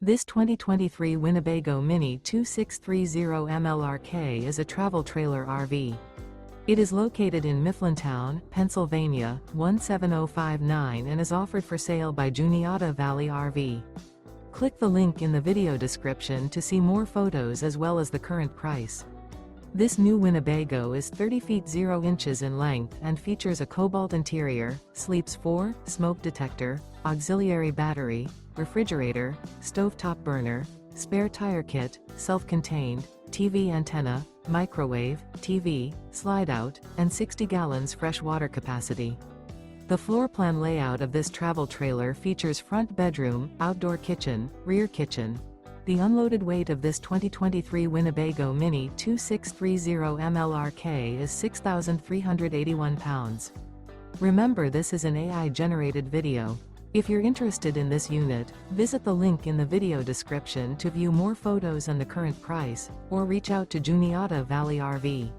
This 2023 Winnebago Minnie 2630 MLRK is a travel trailer RV. It is located in Mifflintown, Pennsylvania, 17059 and is offered for sale by Juniata Valley RV. Click the link in the video description to see more photos as well as the current price. This new Winnebago is 30 feet 0 inches in length and features a Cobalt interior, sleeps 4, smoke detector, auxiliary battery, refrigerator, stovetop burner, spare tire kit, self-contained, TV antenna, microwave, TV, slide-out, and 60 gallons fresh water capacity. The floor plan layout of this travel trailer features front bedroom, outdoor kitchen, rear kitchen. The unloaded weight of this 2023 Winnebago Minnie 2630 MLRK is 6,381 pounds. Remember, this is an AI-generated video. If you're interested in this unit, visit the link in the video description to view more photos and the current price, or reach out to Juniata Valley RV.